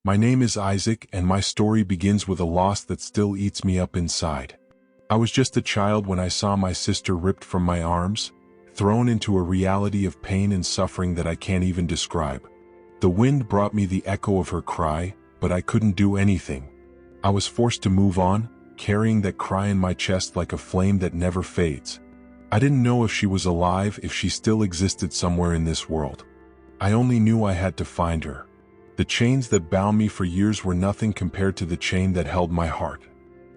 My name is Isaac, and my story begins with a loss that still eats me up inside. I was just a child when I saw my sister ripped from my arms, thrown into a reality of pain and suffering that I can't even describe. The wind brought me the echo of her cry, but I couldn't do anything. I was forced to move on, carrying that cry in my chest like a flame that never fades. I didn't know if she was alive, if she still existed somewhere in this world. I only knew I had to find her. The chains that bound me for years were nothing compared to the chain that held my heart.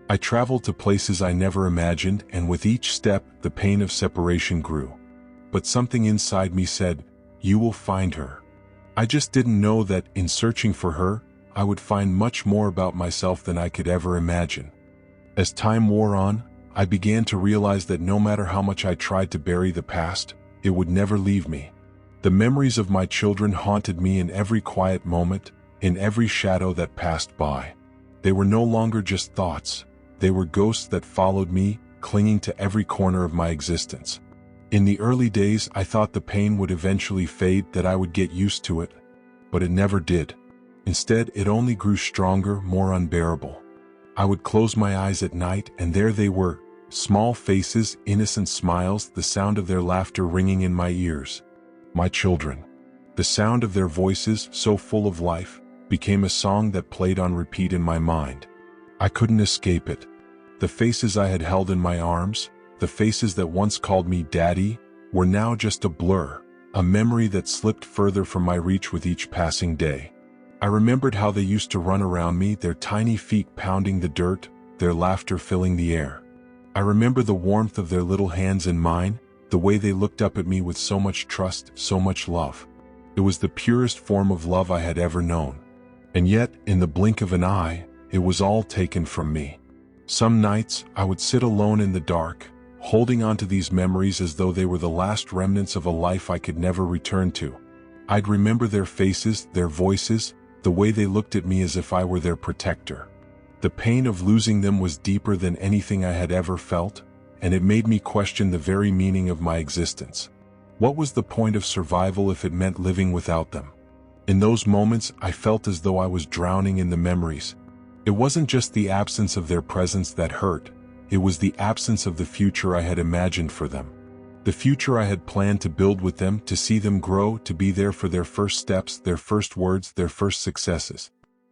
I traveled to places I never imagined, and with each step, the pain of separation grew. But something inside me said, "You will find her." I just didn't know that, in searching for her, I would find much more about myself than I could ever imagine. As time wore on, I began to realize that no matter how much I tried to bury the past, it would never leave me. The memories of my children haunted me in every quiet moment, in every shadow that passed by. They were no longer just thoughts. They were ghosts that followed me, clinging to every corner of my existence. In the early days, I thought the pain would eventually fade, that I would get used to it. But it never did. Instead, it only grew stronger, more unbearable. I would close my eyes at night, and there they were, small faces, innocent smiles, the sound of their laughter ringing in my ears. My children. The sound of their voices, so full of life, became a song that played on repeat in my mind. I couldn't escape it. The faces I had held in my arms, the faces that once called me Daddy, were now just a blur, a memory that slipped further from my reach with each passing day. I remembered how they used to run around me, their tiny feet pounding the dirt, their laughter filling the air. I remember the warmth of their little hands in mine, the way they looked up at me with so much trust, so much love. It was the purest form of love I had ever known. And yet, in the blink of an eye, it was all taken from me. Some nights, I would sit alone in the dark, holding on to these memories as though they were the last remnants of a life I could never return to. I'd remember their faces, their voices, the way they looked at me as if I were their protector. The pain of losing them was deeper than anything I had ever felt, and it made me question the very meaning of my existence. What was the point of survival if it meant living without them? In those moments, I felt as though I was drowning in the memories. It wasn't just the absence of their presence that hurt, it was the absence of the future I had imagined for them. The future I had planned to build with them, to see them grow, to be there for their first steps, their first words, their first successes.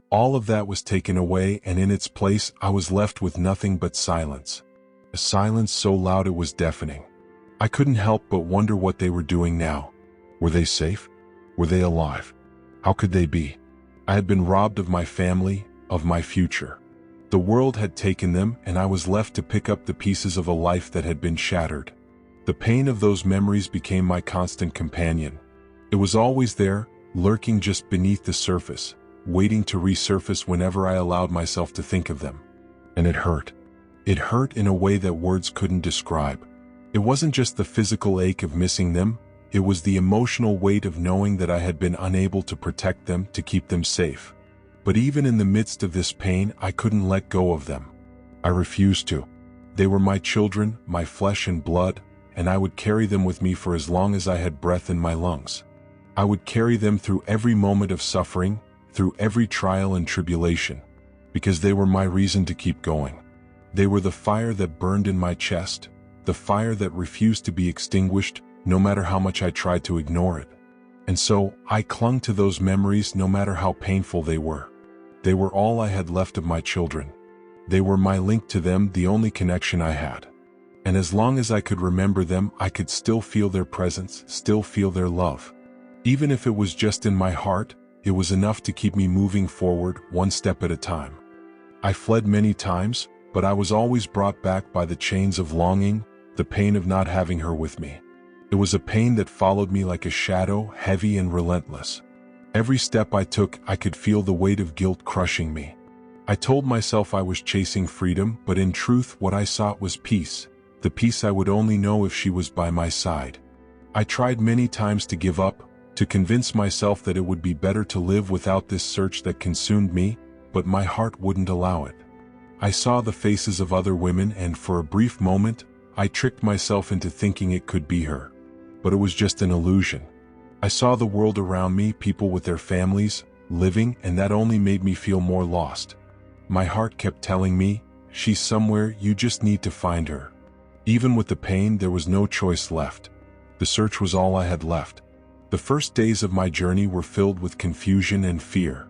All of that was taken away, and in its place, I was left with nothing but silence. A silence so loud it was deafening. I couldn't help but wonder what they were doing now. Were they safe? Were they alive? How could they be? I had been robbed of my family, of my future. The world had taken them, and I was left to pick up the pieces of a life that had been shattered. The pain of those memories became my constant companion. It was always there, lurking just beneath the surface, waiting to resurface whenever I allowed myself to think of them. And it hurt. It hurt in a way that words couldn't describe. It wasn't just the physical ache of missing them, it was the emotional weight of knowing that I had been unable to protect them, to keep them safe. But even in the midst of this pain, I couldn't let go of them. I refused to. They were my children, my flesh and blood, and I would carry them with me for as long as I had breath in my lungs. I would carry them through every moment of suffering, through every trial and tribulation, because they were my reason to keep going. They were the fire that burned in my chest, the fire that refused to be extinguished, no matter how much I tried to ignore it. And so, I clung to those memories no matter how painful they were. They were all I had left of my children. They were my link to them, the only connection I had. And as long as I could remember them, I could still feel their presence, still feel their love. Even if it was just in my heart, it was enough to keep me moving forward, one step at a time. I fled many times, but I was always brought back by the chains of longing, the pain of not having her with me. It was a pain that followed me like a shadow, heavy and relentless. Every step I took, I could feel the weight of guilt crushing me. I told myself I was chasing freedom, but in truth what I sought was peace, the peace I would only know if she was by my side. I tried many times to give up, to convince myself that it would be better to live without this search that consumed me, but my heart wouldn't allow it. I saw the faces of other women, and for a brief moment, I tricked myself into thinking it could be her. But it was just an illusion. I saw the world around me, people with their families, living, and that only made me feel more lost. My heart kept telling me, she's somewhere, you just need to find her. Even with the pain, there was no choice left. The search was all I had left. The first days of my journey were filled with confusion and fear.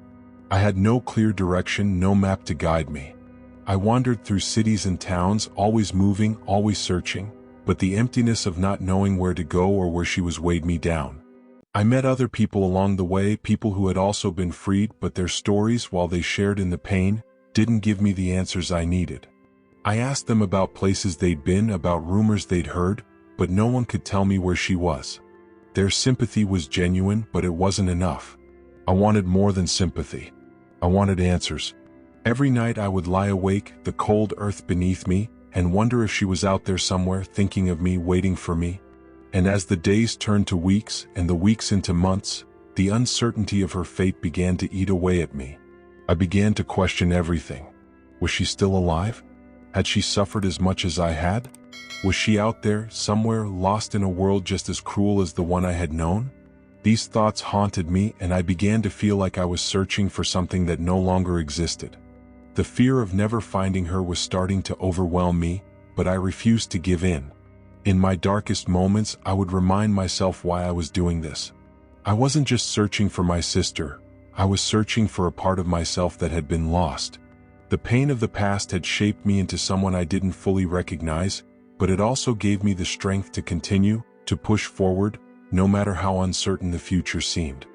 I had no clear direction, no map to guide me. I wandered through cities and towns, always moving, always searching, but the emptiness of not knowing where to go or where she was weighed me down. I met other people along the way, people who had also been freed, but their stories, while they shared in the pain, didn't give me the answers I needed. I asked them about places they'd been, about rumors they'd heard, but no one could tell me where she was. Their sympathy was genuine, but it wasn't enough. I wanted more than sympathy. I wanted answers. Every night I would lie awake, the cold earth beneath me, and wonder if she was out there somewhere, thinking of me, waiting for me. And as the days turned to weeks, and the weeks into months, the uncertainty of her fate began to eat away at me. I began to question everything. Was she still alive? Had she suffered as much as I had? Was she out there, somewhere, lost in a world just as cruel as the one I had known? These thoughts haunted me, and I began to feel like I was searching for something that no longer existed. The fear of never finding her was starting to overwhelm me, but I refused to give in. In my darkest moments, I would remind myself why I was doing this. I wasn't just searching for my sister, I was searching for a part of myself that had been lost. The pain of the past had shaped me into someone I didn't fully recognize, but it also gave me the strength to continue, to push forward, no matter how uncertain the future seemed.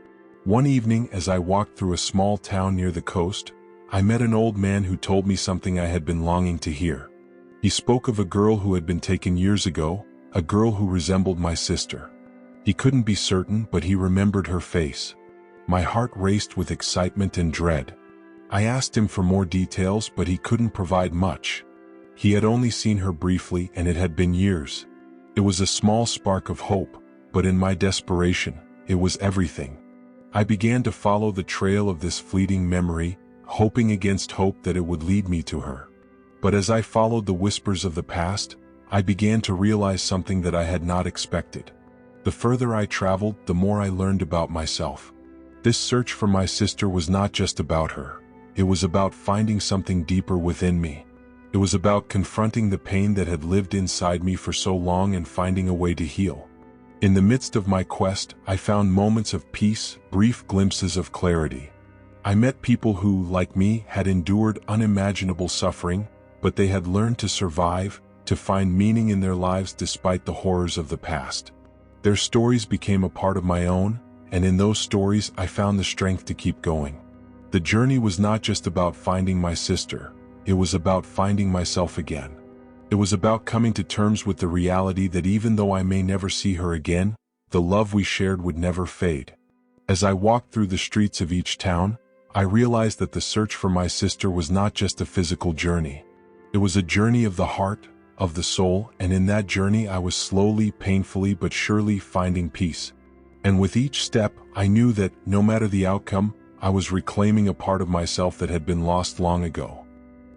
One evening, as I walked through a small town near the coast, I met an old man who told me something I had been longing to hear. He spoke of a girl who had been taken years ago, a girl who resembled my sister. He couldn't be certain, but he remembered her face. My heart raced with excitement and dread. I asked him for more details, but he couldn't provide much. He had only seen her briefly, and it had been years. It was a small spark of hope, but in my desperation, it was everything. I began to follow the trail of this fleeting memory, hoping against hope that it would lead me to her. But as I followed the whispers of the past, I began to realize something that I had not expected. The further I traveled, the more I learned about myself. This search for my sister was not just about her. It was about finding something deeper within me. It was about confronting the pain that had lived inside me for so long and finding a way to heal. In the midst of my quest, I found moments of peace, brief glimpses of clarity. I met people who, like me, had endured unimaginable suffering, but they had learned to survive, to find meaning in their lives despite the horrors of the past. Their stories became a part of my own, and in those stories I found the strength to keep going. The journey was not just about finding my sister, it was about finding myself again. It was about coming to terms with the reality that even though I may never see her again, the love we shared would never fade. As I walked through the streets of each town, I realized that the search for my sister was not just a physical journey. It was a journey of the heart, of the soul, and in that journey I was slowly, painfully, but surely finding peace. And with each step, I knew that, no matter the outcome, I was reclaiming a part of myself that had been lost long ago.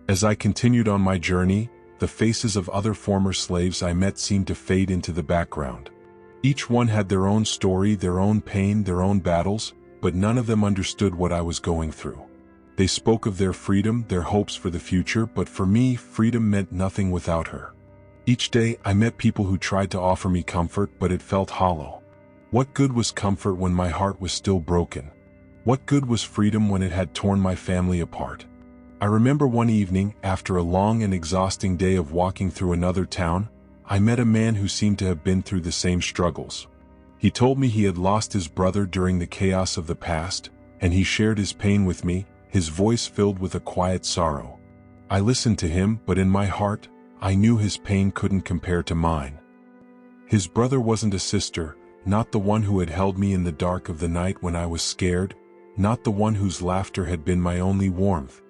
As I continued on my journey, the faces of other former slaves I met seemed to fade into the background. Each one had their own story, their own pain, their own battles, but none of them understood what I was going through. They spoke of their freedom, their hopes for the future, but for me, freedom meant nothing without her. Each day, I met people who tried to offer me comfort, but it felt hollow. What good was comfort when my heart was still broken? What good was freedom when it had torn my family apart? I remember one evening, after a long and exhausting day of walking through another town, I met a man who seemed to have been through the same struggles. He told me he had lost his brother during the chaos of the past, and he shared his pain with me, his voice filled with a quiet sorrow. I listened to him, but in my heart, I knew his pain couldn't compare to mine. His brother wasn't a sister, not the one who had held me in the dark of the night when I was scared, not the one whose laughter had been my only warmth.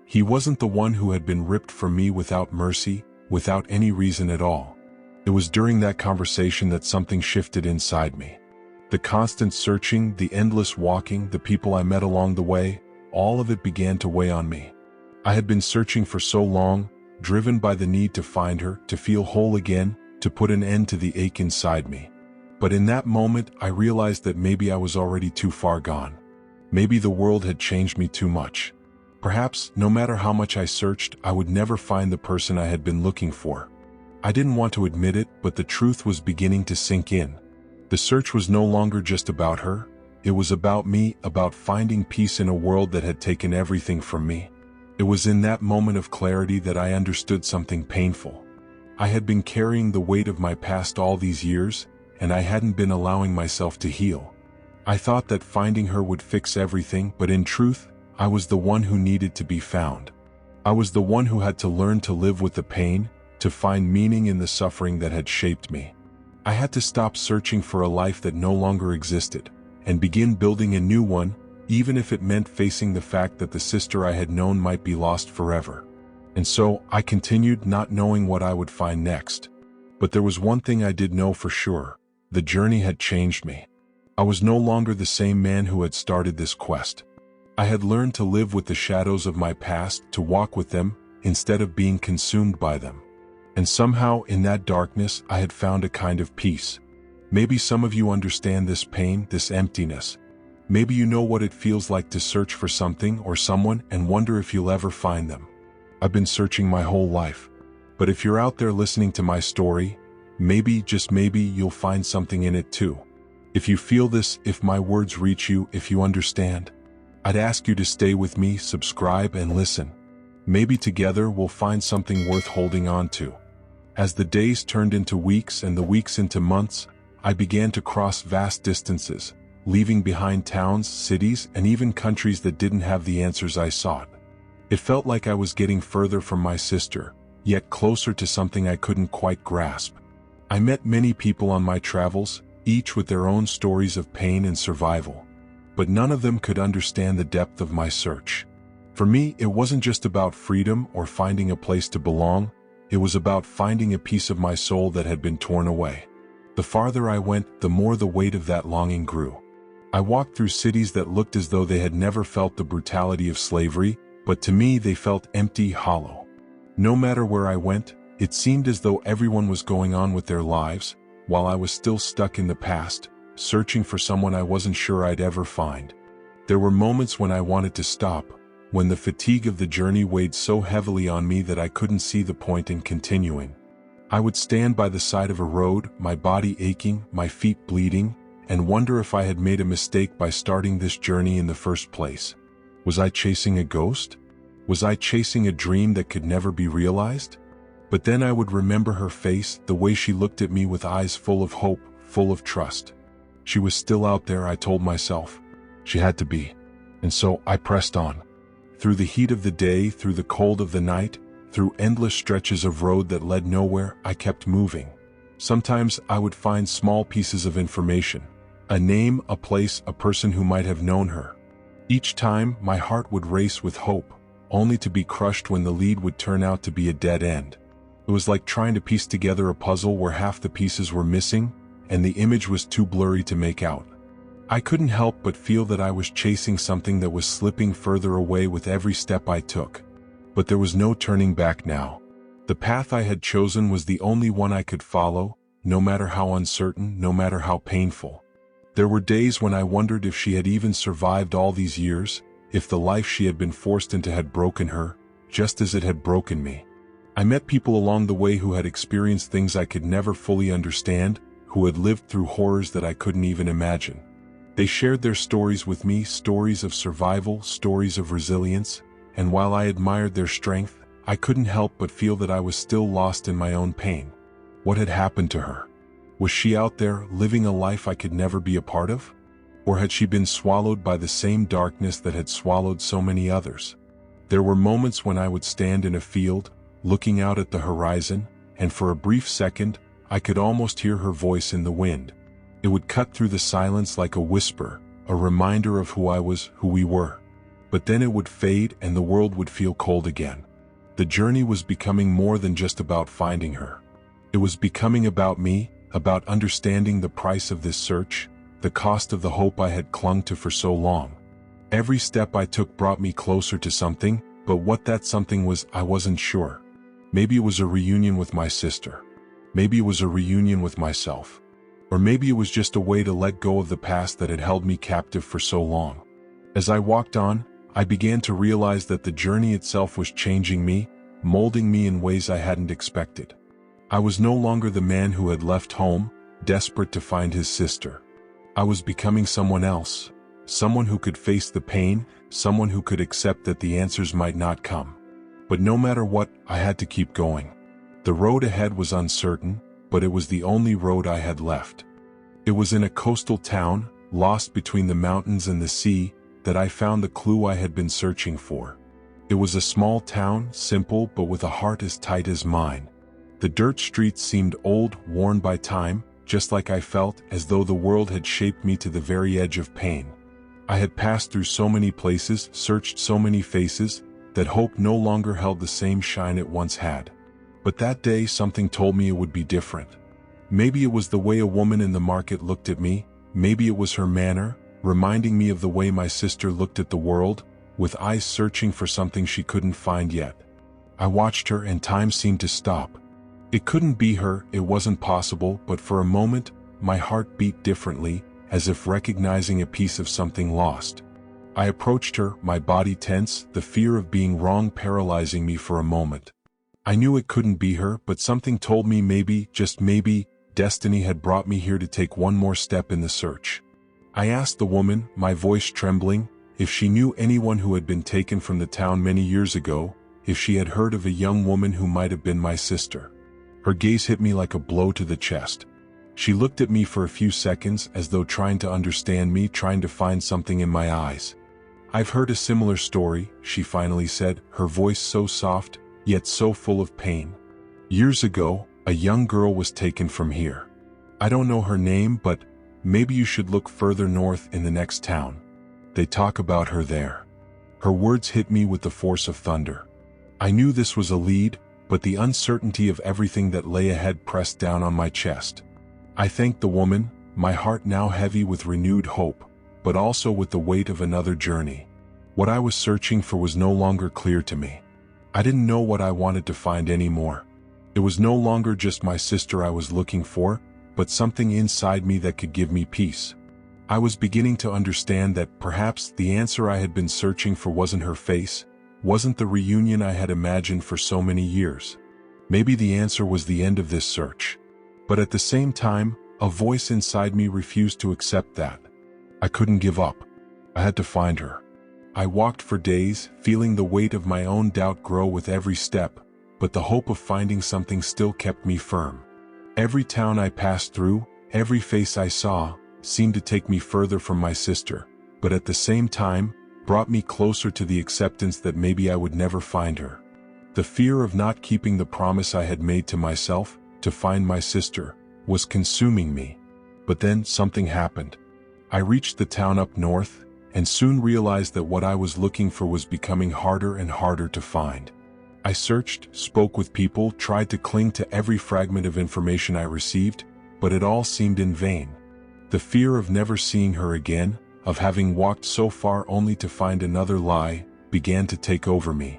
He wasn't the one who had been ripped from me without mercy, without any reason at all. It was during that conversation that something shifted inside me. The constant searching, the endless walking, the people I met along the way, all of it began to weigh on me. I had been searching for so long, driven by the need to find her, to feel whole again, to put an end to the ache inside me. But in that moment, I realized that maybe I was already too far gone. Maybe the world had changed me too much. Perhaps, no matter how much I searched, I would never find the person I had been looking for. I didn't want to admit it, but the truth was beginning to sink in. The search was no longer just about her. It was about me, about finding peace in a world that had taken everything from me. It was in that moment of clarity that I understood something painful. I had been carrying the weight of my past all these years, and I hadn't been allowing myself to heal. I thought that finding her would fix everything, but in truth, I was the one who needed to be found. I was the one who had to learn to live with the pain, to find meaning in the suffering that had shaped me. I had to stop searching for a life that no longer existed, and begin building a new one, even if it meant facing the fact that the sister I had known might be lost forever. And so, I continued, not knowing what I would find next. But there was one thing I did know for sure: the journey had changed me. I was no longer the same man who had started this quest. I had learned to live with the shadows of my past, to walk with them, instead of being consumed by them. And somehow, in that darkness, I had found a kind of peace. Maybe some of you understand this pain, this emptiness. Maybe you know what it feels like to search for something or someone and wonder if you'll ever find them. I've been searching my whole life. But if you're out there listening to my story, maybe, just maybe, you'll find something in it too. If you feel this, if my words reach you, if you understand, I'd ask you to stay with me, subscribe, and listen. Maybe together we'll find something worth holding on to. As the days turned into weeks and the weeks into months, I began to cross vast distances, leaving behind towns, cities, and even countries that didn't have the answers I sought. It felt like I was getting further from my sister, yet closer to something I couldn't quite grasp. I met many people on my travels, each with their own stories of pain and survival. But none of them could understand the depth of my search. For me, it wasn't just about freedom or finding a place to belong. It was about finding a piece of my soul that had been torn away. The farther I went, the more the weight of that longing grew. I walked through cities that looked as though they had never felt the brutality of slavery, but to me they felt empty, hollow. No matter where I went, it seemed as though everyone was going on with their lives, while I was still stuck in the past, searching for someone I wasn't sure I'd ever find. There were moments when I wanted to stop, when the fatigue of the journey weighed so heavily on me that I couldn't see the point in continuing. I would stand by the side of a road, my body aching, my feet bleeding, and wonder if I had made a mistake by starting this journey in the first place. Was I chasing a ghost? Was I chasing a dream that could never be realized? But then I would remember her face, the way she looked at me with eyes full of hope, full of trust. She was still out there, I told myself. She had to be. And so I pressed on. Through the heat of the day, through the cold of the night, through endless stretches of road that led nowhere, I kept moving. Sometimes I would find small pieces of information, a name, a place, a person who might have known her. Each time, my heart would race with hope, only to be crushed when the lead would turn out to be a dead end. It was like trying to piece together a puzzle where half the pieces were missing, and the image was too blurry to make out. I couldn't help but feel that I was chasing something that was slipping further away with every step I took. But there was no turning back now. The path I had chosen was the only one I could follow, no matter how uncertain, no matter how painful. There were days when I wondered if she had even survived all these years, if the life she had been forced into had broken her, just as it had broken me. I met people along the way who had experienced things I could never fully understand, who had lived through horrors that I couldn't even imagine. They shared their stories with me, stories of survival, stories of resilience, and while I admired their strength, I couldn't help but feel that I was still lost in my own pain. What had happened to her? Was she out there, living a life I could never be a part of? Or had she been swallowed by the same darkness that had swallowed so many others? There were moments when I would stand in a field, looking out at the horizon, and for a brief second, I could almost hear her voice in the wind. It would cut through the silence like a whisper, a reminder of who I was, who we were. But then it would fade and the world would feel cold again. The journey was becoming more than just about finding her. It was becoming about me, about understanding the price of this search, the cost of the hope I had clung to for so long. Every step I took brought me closer to something, but what that something was, I wasn't sure. Maybe it was a reunion with my sister. Maybe it was a reunion with myself. Or maybe it was just a way to let go of the past that had held me captive for so long. As I walked on, I began to realize that the journey itself was changing me, molding me in ways I hadn't expected. I was no longer the man who had left home, desperate to find his sister. I was becoming someone else, someone who could face the pain, someone who could accept that the answers might not come. But no matter what, I had to keep going. The road ahead was uncertain, but it was the only road I had left. It was in a coastal town, lost between the mountains and the sea, that I found the clue I had been searching for. It was a small town, simple but with a heart as tight as mine. The dirt streets seemed old, worn by time, just like I felt, as though the world had shaped me to the very edge of pain. I had passed through so many places, searched so many faces, that hope no longer held the same shine it once had. But that day something told me it would be different. Maybe it was the way a woman in the market looked at me, maybe it was her manner, reminding me of the way my sister looked at the world, with eyes searching for something she couldn't find yet. I watched her and time seemed to stop. It couldn't be her, it wasn't possible, but for a moment, my heart beat differently, as if recognizing a piece of something lost. I approached her, my body tense, the fear of being wrong paralyzing me for a moment. I knew it couldn't be her, but something told me maybe, just maybe, destiny had brought me here to take one more step in the search. I asked the woman, my voice trembling, if she knew anyone who had been taken from the town many years ago, if she had heard of a young woman who might have been my sister. Her gaze hit me like a blow to the chest. She looked at me for a few seconds as though trying to understand me, trying to find something in my eyes. "I've heard a similar story," she finally said, her voice so soft, yet so full of pain. "Years ago, a young girl was taken from here. I don't know her name, but maybe you should look further north in the next town. They talk about her there." Her words hit me with the force of thunder. I knew this was a lead, but the uncertainty of everything that lay ahead pressed down on my chest. I thanked the woman, my heart now heavy with renewed hope, but also with the weight of another journey. What I was searching for was no longer clear to me. I didn't know what I wanted to find anymore. It was no longer just my sister I was looking for, but something inside me that could give me peace. I was beginning to understand that perhaps the answer I had been searching for wasn't her face, wasn't the reunion I had imagined for so many years. Maybe the answer was the end of this search. But at the same time, a voice inside me refused to accept that. I couldn't give up. I had to find her. I walked for days, feeling the weight of my own doubt grow with every step, but the hope of finding something still kept me firm. Every town I passed through, every face I saw, seemed to take me further from my sister, but at the same time, brought me closer to the acceptance that maybe I would never find her. The fear of not keeping the promise I had made to myself, to find my sister, was consuming me. But then something happened. I reached the town up north, and soon realized that what I was looking for was becoming harder and harder to find. I searched, spoke with people, tried to cling to every fragment of information I received, but it all seemed in vain. The fear of never seeing her again, of having walked so far only to find another lie, began to take over me.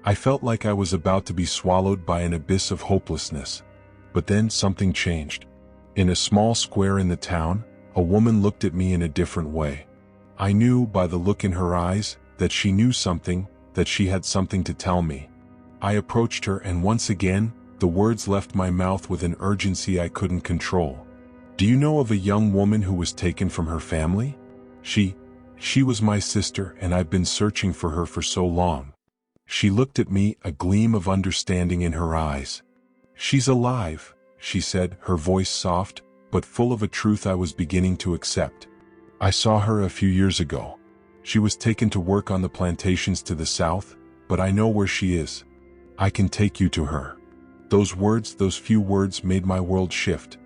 I felt like I was about to be swallowed by an abyss of hopelessness. But then something changed. In a small square in the town, a woman looked at me in a different way. I knew by the look in her eyes that she knew something, that she had something to tell me. I approached her and once again, the words left my mouth with an urgency I couldn't control. "Do you know of a young woman who was taken from her family? She was my sister and I've been searching for her for so long." She looked at me, a gleam of understanding in her eyes. "She's alive," she said, her voice soft, but full of a truth I was beginning to accept. "I saw her a few years ago. She was taken to work on the plantations to the south, but I know where she is. I can take you to her." Those words, those few words made my world shift.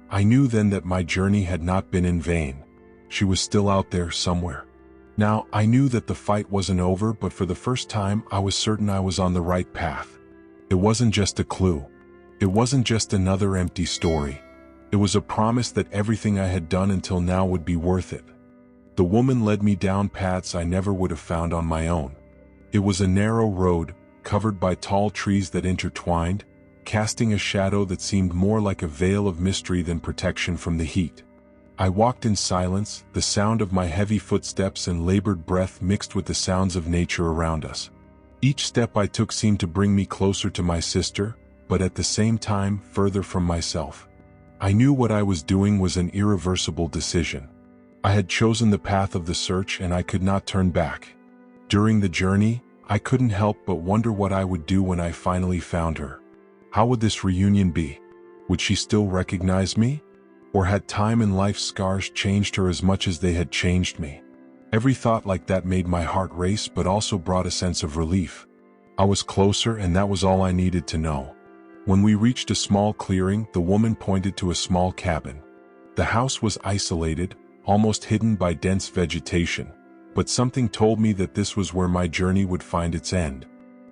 I knew then that my journey had not been in vain. She was still out there somewhere. Now, I knew that the fight wasn't over, but for the first time I was certain I was on the right path. It wasn't just a clue. It wasn't just another empty story. It was a promise that everything I had done until now would be worth it. The woman led me down paths I never would have found on my own. It was a narrow road, covered by tall trees that intertwined, casting a shadow that seemed more like a veil of mystery than protection from the heat. I walked in silence, the sound of my heavy footsteps and labored breath mixed with the sounds of nature around us. Each step I took seemed to bring me closer to my sister, but at the same time further from myself. I knew what I was doing was an irreversible decision. I had chosen the path of the search and I could not turn back. During the journey, I couldn't help but wonder what I would do when I finally found her. How would this reunion be? Would she still recognize me? Or had time and life's scars changed her as much as they had changed me? Every thought like that made my heart race but also brought a sense of relief. I was closer and that was all I needed to know. When we reached a small clearing, the woman pointed to a small cabin. The house was isolated, almost hidden by dense vegetation, but something told me that this was where my journey would find its end.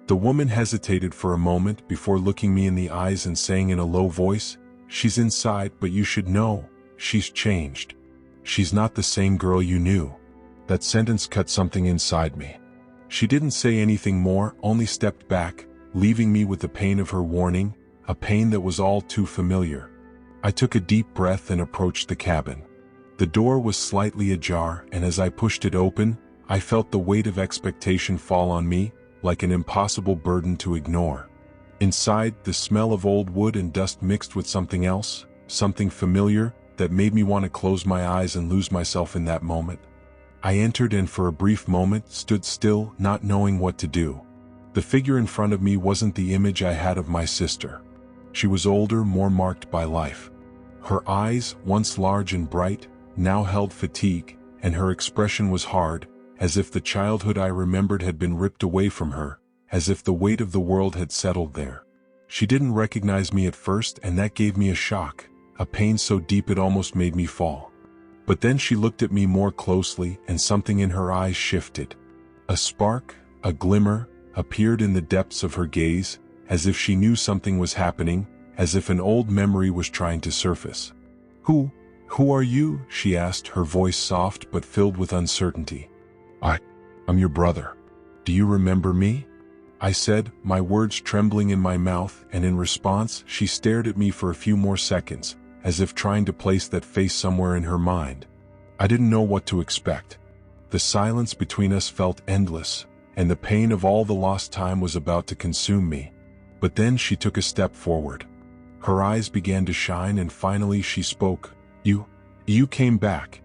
The woman hesitated for a moment before looking me in the eyes and saying in a low voice, "She's inside, but you should know, she's changed. She's not the same girl you knew." That sentence cut something inside me. She didn't say anything more, only stepped back, leaving me with the pain of her warning, a pain that was all too familiar. I took a deep breath and approached the cabin. The door was slightly ajar, and as I pushed it open, I felt the weight of expectation fall on me, like an impossible burden to ignore. Inside, the smell of old wood and dust mixed with something else, something familiar, that made me want to close my eyes and lose myself in that moment. I entered and for a brief moment stood still, not knowing what to do. The figure in front of me wasn't the image I had of my sister. She was older, more marked by life. Her eyes, once large and bright, now held fatigue, and her expression was hard, as if the childhood I remembered had been ripped away from her, as if the weight of the world had settled there. She didn't recognize me at first, and that gave me a shock, a pain so deep it almost made me fall. But then she looked at me more closely, and something in her eyes shifted. A spark, a glimmer, appeared in the depths of her gaze, as if she knew something was happening, as if an old memory was trying to surface. Who are you?" she asked, her voice soft but filled with uncertainty. I'm your brother. Do you remember me?" I said, my words trembling in my mouth, and in response, she stared at me for a few more seconds, as if trying to place that face somewhere in her mind. I didn't know what to expect. The silence between us felt endless, and the pain of all the lost time was about to consume me. But then she took a step forward. Her eyes began to shine and finally she spoke. You came back.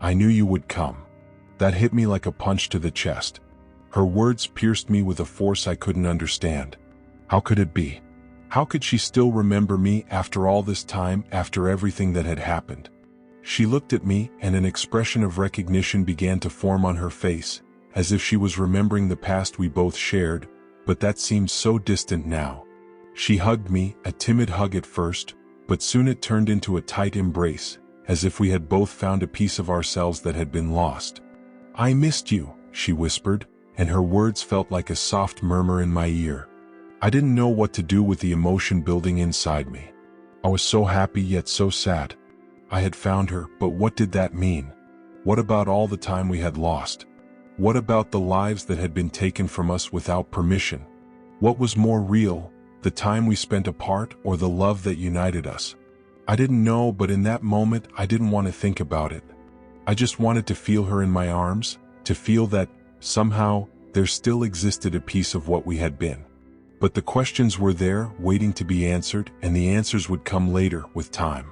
I knew you would come." That hit me like a punch to the chest. Her words pierced me with a force I couldn't understand. How could it be? How could she still remember me after all this time, after everything that had happened? She looked at me, and an expression of recognition began to form on her face, as if she was remembering the past we both shared, but that seemed so distant now. She hugged me, a timid hug at first, but soon it turned into a tight embrace, as if we had both found a piece of ourselves that had been lost. "I missed you," she whispered, and her words felt like a soft murmur in my ear. I didn't know what to do with the emotion building inside me. I was so happy yet so sad. I had found her, but what did that mean? What about all the time we had lost? What about the lives that had been taken from us without permission? What was more real, the time we spent apart or the love that united us? I didn't know, but in that moment I didn't want to think about it. I just wanted to feel her in my arms, to feel that, somehow, there still existed a piece of what we had been. But the questions were there, waiting to be answered, and the answers would come later, with time.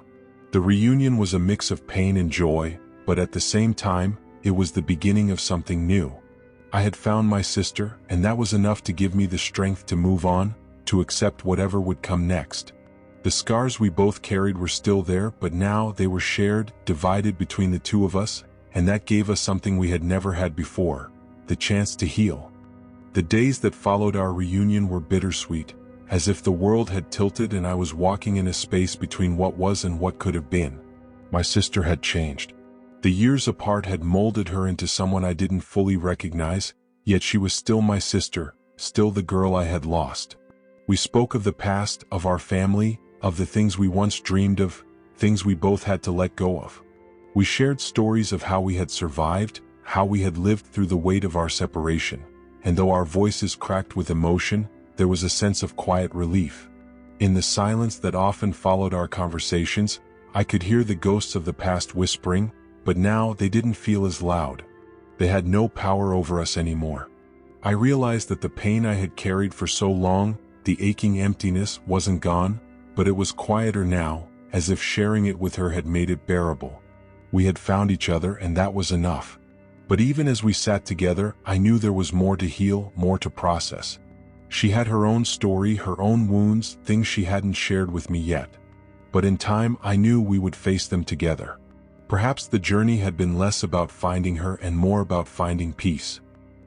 The reunion was a mix of pain and joy, but at the same time, it was the beginning of something new. I had found my sister, and that was enough to give me the strength to move on, to accept whatever would come next. The scars we both carried were still there, but now they were shared, divided between the two of us, and that gave us something we had never had before, the chance to heal. The days that followed our reunion were bittersweet, as if the world had tilted and I was walking in a space between what was and what could have been. My sister had changed. The years apart had molded her into someone I didn't fully recognize, yet she was still my sister, still the girl I had lost. We spoke of the past, of our family, of the things we once dreamed of, things we both had to let go of. We shared stories of how we had survived, how we had lived through the weight of our separation, and though our voices cracked with emotion, there was a sense of quiet relief. In the silence that often followed our conversations, I could hear the ghosts of the past whispering, but now they didn't feel as loud. They had no power over us anymore. I realized that the pain I had carried for so long, the aching emptiness, wasn't gone, but it was quieter now, as if sharing it with her had made it bearable. We had found each other, and that was enough. But even as we sat together, I knew there was more to heal, more to process. She had her own story, her own wounds, things she hadn't shared with me yet. But in time, I knew we would face them together. Perhaps the journey had been less about finding her and more about finding peace.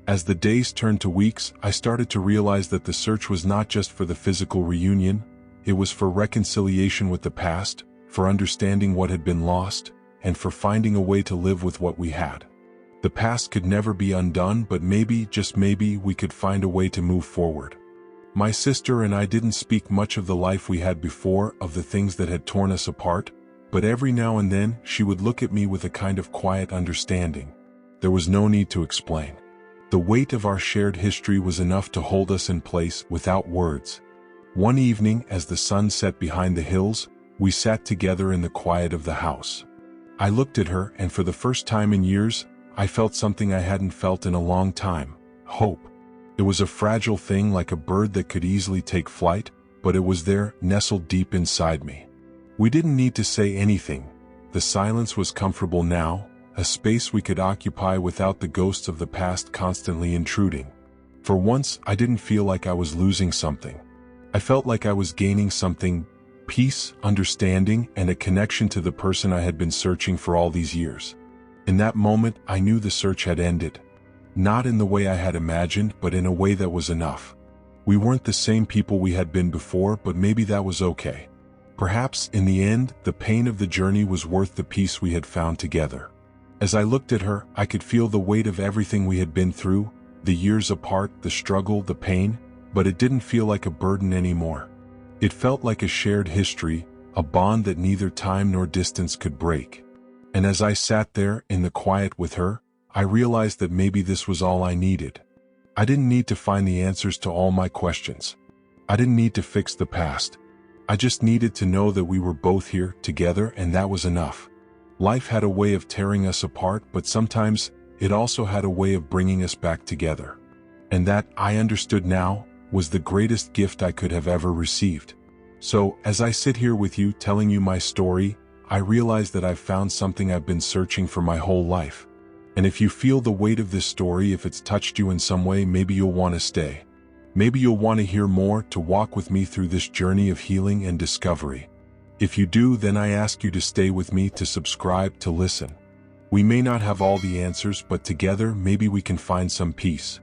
As the days turned to weeks, I started to realize that the search was not just for the physical reunion, it was for reconciliation with the past, for understanding what had been lost, and for finding a way to live with what we had. The past could never be undone, but maybe, just maybe, we could find a way to move forward. My sister and I didn't speak much of the life we had before, of the things that had torn us apart, but every now and then she would look at me with a kind of quiet understanding. There was no need to explain. The weight of our shared history was enough to hold us in place without words. One evening, as the sun set behind the hills, we sat together in the quiet of the house. I looked at her, and for the first time in years, I felt something I hadn't felt in a long time: hope. It was a fragile thing, like a bird that could easily take flight, but it was there, nestled deep inside me. We didn't need to say anything. The silence was comfortable now, a space we could occupy without the ghosts of the past constantly intruding. For once, I didn't feel like I was losing something. I felt like I was gaining something: peace, understanding, and a connection to the person I had been searching for all these years. In that moment, I knew the search had ended. Not in the way I had imagined, but in a way that was enough. We weren't the same people we had been before, but maybe that was okay. Perhaps, in the end, the pain of the journey was worth the peace we had found together. As I looked at her, I could feel the weight of everything we had been through, the years apart, the struggle, the pain, but it didn't feel like a burden anymore. It felt like a shared history, a bond that neither time nor distance could break. And as I sat there, in the quiet with her, I realized that maybe this was all I needed. I didn't need to find the answers to all my questions. I didn't need to fix the past. I just needed to know that we were both here, together, and that was enough. Life had a way of tearing us apart, but sometimes it also had a way of bringing us back together. And that, I understood now, was the greatest gift I could have ever received. So, as I sit here with you telling you my story, I realize that I've found something I've been searching for my whole life. And if you feel the weight of this story, if it's touched you in some way, maybe you'll want to stay. Maybe you'll want to hear more, to walk with me through this journey of healing and discovery. If you do, then I ask you to stay with me, to subscribe, to listen. We may not have all the answers, but together maybe we can find some peace.